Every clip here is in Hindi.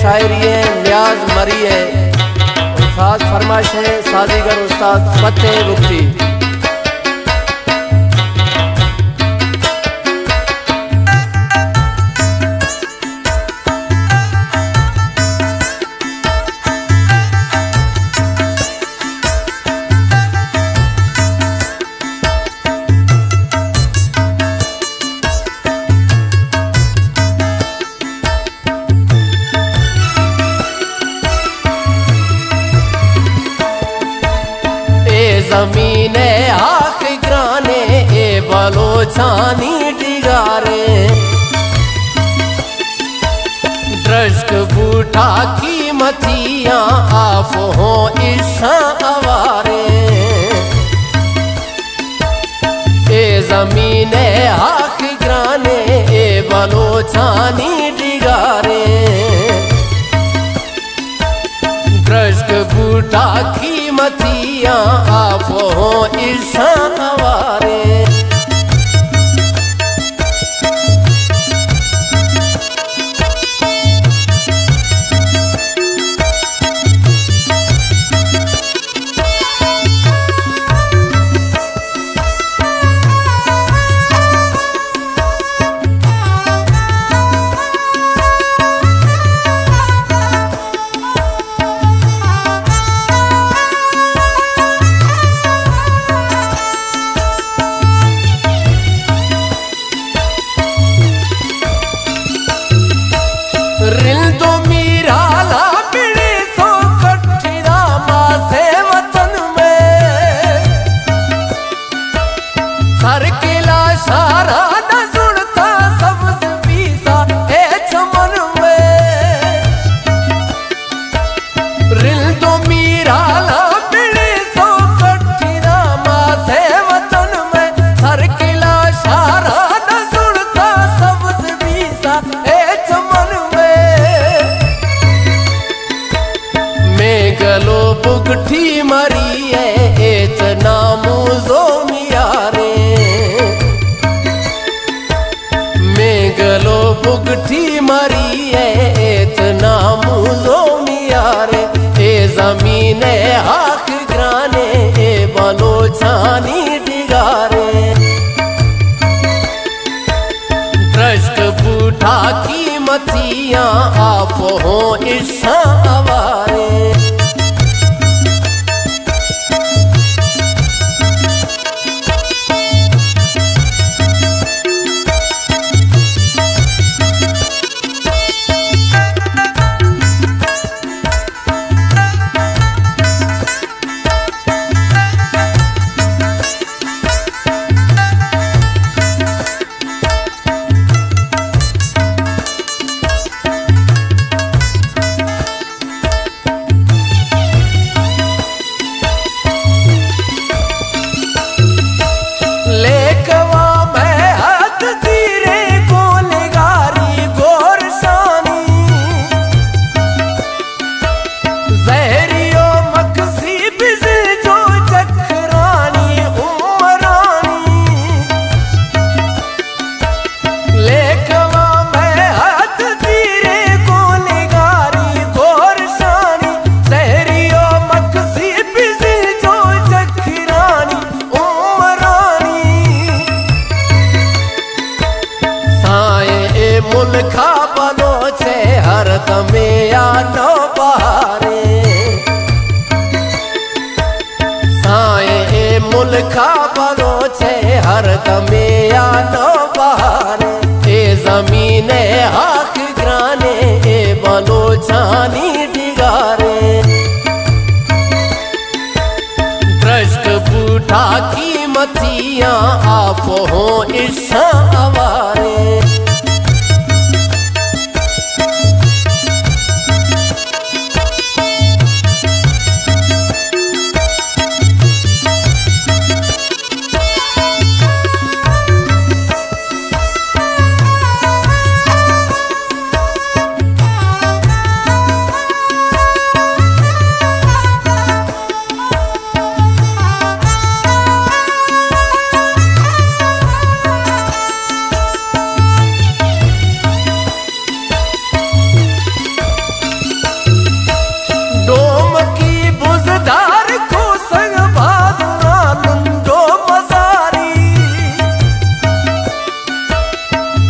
शायरी न्याज मरी है और खास फरमाइश है साजीगर उस्ताद फतेह मुफ्ती। ज़मीने आख ग्राने ए बलोचानी डिगारे द्रश्क बूटा की मथियां आप हो ईशा अवारे। ए ज़मीने आख ग्राने ए बलोचानी डिगारे द्रश्क बूटा की मथियां आप हो ईशा अवारे। गलो बुगठी मरी है एच नामू जो मियारे। मैं गलो बुगठी मरी है एच नामू जो मियारे। ए ज़मीने आख ग्राने ए बलोचानी डिगारे द्रश्क बूटा की मथियां आप हो ईशा अवारे। मुल्खा बनो छे हर दमे आनो बहारे। साए ए मुल्खा बनो छे हर दमे आनो बहारे। ए ज़मीने आख ग्राने ए बलोचानी डिगारे द्रश्क बूटा की मथियां आप हो ईशा अवारे।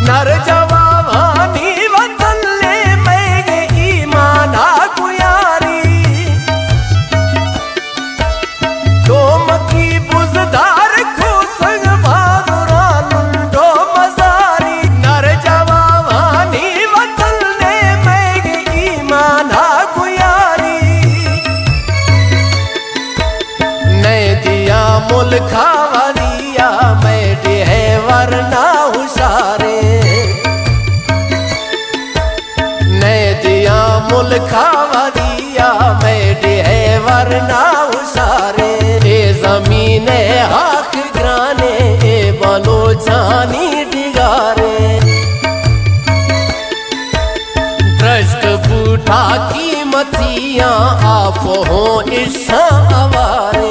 नर जवानी वतन ले मैं ईमाना गुयारी तो मकी बुजदार को संग बादुरा लुंडो मजारी नर जवानी वतन ले मैं ईमाना गुयारी नै दिया मुल्क वालिया मैं है वरना हुशारे नै दिया मुल्क वालिया मैं है वरना हुशारे ए जमीने आख ग्राने ए बलो जानी डिगारे दृष्ट बूढ़ा कीमतियां आप हो ईशा आवारे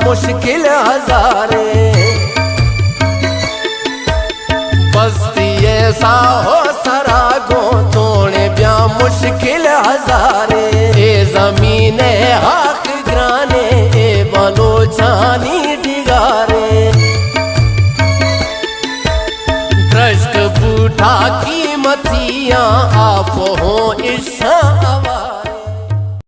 मुश्किल हजारे बस्ती ऐसा हो सरागो तोड़े ब्या मुश्किल हजारे ए जमीने आख ग्राने ए बलो जानी डिगारे दृष्ट बूढ़ा कीमतियां आप हो ईशा